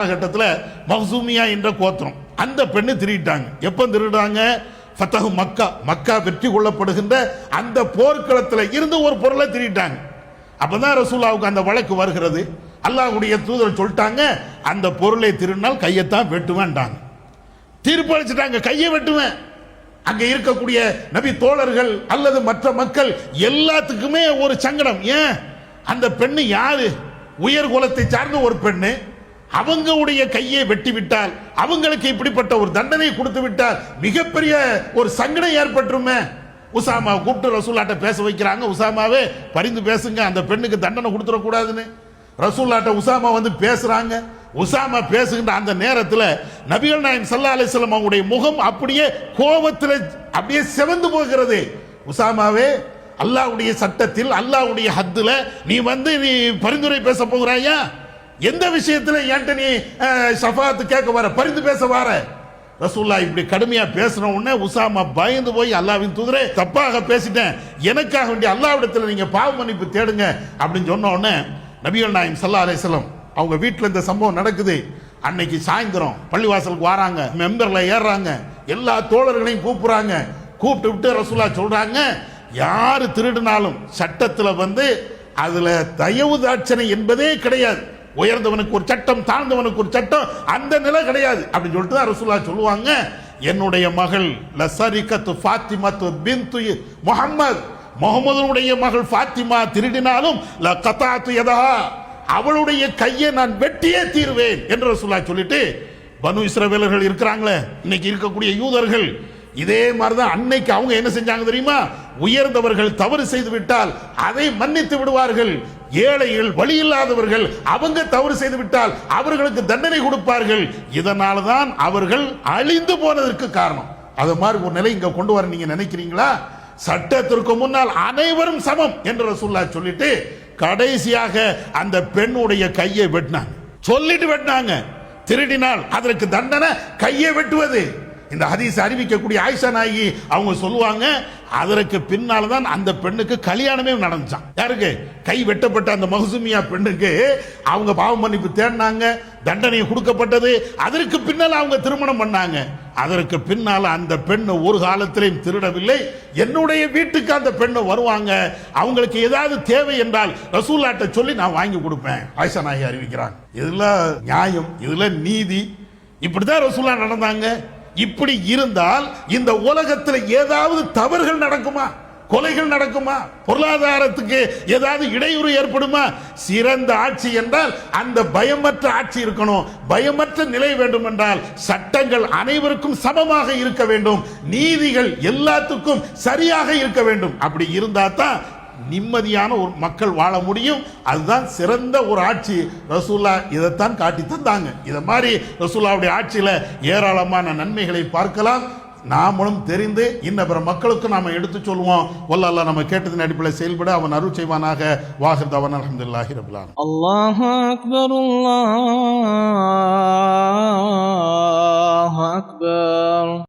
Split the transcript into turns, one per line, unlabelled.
காலகட்டத்தில் மஹ்சூமியா என்ற கோத்திரம் அந்த பெண்ணு திருடிட்டாங்க. எப்ப திருடாங்க? ஃபத்தஹு மக்கா, மக்கா வெற்றி கொள்ளப்படுகின்ற அந்த போர்க்களத்தில் இருந்து ஒரு பொருளை திருடிட்டாங்க. அப்பதான் ரசூலுல்லாஹ்வுக்கு அந்த வழக்கு வருகிறது. அல்லாஹ்வுடைய தூதர் சொல்லிட்டாங்க, அந்த பொருளை திருடினால் கையத்தான் வெட்டுவேன்டாங்க. தீர்ப்பு அளிச்சிட்டாங்க, கையை வெட்டுவேன். அங்க இருக்கக்கூடிய நபி தோழர்கள் அல்லது மற்ற மக்கள் எல்லாத்துக்குமே ஒரு சங்கடம். ஏன்? அந்த பெண்ணு யாரு? உயர் குலத்தை சார்ந்த ஒரு பெண்ணு. அவங்களுடைய கையை வெட்டி விட்டால், அவங்களுக்கு இப்படிப்பட்ட ஒரு தண்டனை கொடுத்து விட்டால் மிகப்பெரிய ஒரு சங்கடம் ஏற்பட்டுருமே. உசாமா கூப்பிட்டு ரசூல்லாட்ட பேச வைக்கிறாங்க. உசாமாவே பரிந்து பேசுங்க, அந்த பெண்ணுக்கு தண்டனை கொடுத்துடக்கூடாதுன்னு. ரசூல்லாட்ட உசாமா வந்து பேசுறாங்க. உசாமா பேசுகின்ற அந்த நேரத்தில் நபிகள் நாயகம் ஸல்லல்லாஹு அலைஹி வஸல்லம் அவங்களுடைய முகம் அப்படியே கோபத்தில் அப்படியே சிவந்து போகிறது. உசாமாவே, அல்லாஹ்வுடைய சட்டத்தில் அல்லாஹ்வுடைய ஹத்துல நீ வந்து நீ பரிந்துரை பேச போகிறாயா? எந்த விஷயத்தில் என்கிட்ட நீ ஷஃபாத் கேட்க வர, பரிந்து பேச வர? ரசூலுல்லாஹ் இப்படி கடுமையா பேசின உடனே உசாமா பயந்து போய், அல்லாஹ்வின் தூதரே தப்பாக பேசிட்டேன், எனக்காக வேண்டிய அல்லாஹ்விடத்தில் நீங்க பாவ மன்னிப்பு தேடுங்க அப்படின்னு சொன்ன உடனே நபிகள் நாயகம் ஸல்லல்லாஹு அலைஹி வஸல்லம் அவங்க வீட்டில் இந்த சம்பவம் நடக்குது. அன்னைக்கு சாயந்தரம் பள்ளிவாசலுக்கு வராங்க, மெம்பர்ல ஏறுறாங்க, எல்லா தோழர்களையும் கூப்பிடுறாங்க. கூப்பிட்டு விட்டு ரசூலுல்லாஹ் சொல்றாங்க, யாரு திருடினாலும் சட்டத்தில் வந்து அதுல தயவு தாட்சணை என்பதே கிடையாது. உயர்ந்தவனுக்கு ஒரு சட்டம், தாழ்ந்தவனுக்கு ஒரு சட்டம், அந்த நிலை கிடையாது அப்படின்னு சொல்லிட்டு தான் ரசூலுல்லாஹ் சொல்லுவாங்க. என்னுடைய மகள் லசரிகத்து ஃபாத்திமத்து பின்து முஹம்மத், முகமதுடைய மகள் ஃபாத்திமா திருடினாலும் லகதாத்து யதஹா, அவளுடைய கையை நான் வெட்டியே தீர்வேன் என்று ரசூலுல்லாஹ் சொல்லிட்டு, பனு இஸ்ரவேலர்கள் இருக்கிறாங்களே இன்னைக்கு இருக்கக்கூடிய யூதர்கள், இதே மாதிரிதான் அன்னைக்கு அவங்க என்ன செஞ்சாங்க தெரியுமா? உயர்ந்தவர்கள் தவறு செய்து விட்டால் அதை மன்னித்து விடுவார்கள். ஏழைகள், வழி இல்லாதவர்கள் அவங்க தவறு செய்து விட்டால் அவர்களுக்கு தண்டனை கொடுப்பார்கள். இதனால தான் அவர்கள் அழிந்து போனதற்கு காரணம். அது மாதிரி ஒரு நிலை இங்க கொண்டு வர நீங்க நினைக்கிறீங்களா? சட்டத்திற்கு முன்னால் அனைவரும் சமம் என்று ரசூலுல்லாஹ் சொல்லிட்டு கடைசியாக அந்த பெண்ணுடைய கையை வெட்டினாங்க. சொல்லிட்டு வெட்டினாங்க. திருடினால் அதற்கு தண்டனை கையை வெட்டுவது. இந்த ஹதீஸ் அறிவிக்கக்கூடிய ஆயிஷா நாயகி அவங்க சொல்லுவாங்க, அதற்கு பின்னால தான் அந்த பெண்ணுக்கு கல்யாணமே நடந்துச்சான். யாருக்கு? கை வெட்டப்பட்ட அந்த மஹ்சூமியா பெண்ணுக்கு அவங்க பாவ மன்னிப்பு தேடினாங்க, தண்டனை கொடுக்கப்பட்டது. அதற்கு பின்னால் அவங்க திருமணம் பண்ணாங்க. அதற்கு பின்னால அந்த பெண்ணு ஒரு காலத்திலையும் திருடவில்லை. என்னுடைய வீட்டுக்கு அந்த பெண்ணு வருவாங்க, அவங்களுக்கு ஏதாவது தேவை என்றால் ரசூலுல்லாஹ்ட்ட சொல்லி நான் வாங்கி கொடுப்பேன். ஆயிஷா நாயகி அறிவிக்கிறாங்க. இதுல நியாயம், இதுல நீதி. இப்படிதான் ரசூலுல்லாஹ் நடந்தாங்க. இப்படி இருந்தால் இந்த உலகத்தில் ஏதாவது தவறுகள் நடக்குமா? கொலைகள் நடக்குமா? பொருளாதாரத்துக்கு ஏதாவது இடையூறு ஏற்படுமா? சிறந்த ஆட்சி என்றால் அந்த பயமற்ற ஆட்சி இருக்கணும். பயமற்ற நிலை வேண்டும் என்றால் சட்டங்கள் அனைவருக்கும் சமமாக இருக்க வேண்டும், நீதிகள் எல்லாத்துக்கும் சரியாக இருக்க வேண்டும். அப்படி இருந்தா தான் நிம்மதியான ஒரு மக்கள் வாழ முடியும். அதுதான் சிறந்த ஒரு ஆட்சி. ரசூலுல்லாஹ் இதைத்தான் காட்டி தந்தாங்க. இதை மாதிரி ரசூலுல்லாஹ்வுடைய ஆட்சியில ஏராளமான நன்மைகளை பார்க்கலாம். நாமளும் தெரிந்து இன்ன பிற மக்களுக்கு நாம எடுத்து சொல்லுவோம். வல்ல அல்லாஹ் நம்ம கேட்டதின் அடிப்படையில் செயல்பட அவன் அருள் செய்வானாக. வாஹிர் தவானா அல்ஹம்துலில்லாஹி ரப்பில் ஆலமீன்.
அல்லாஹு அக்பர், அல்லாஹு அக்பர்.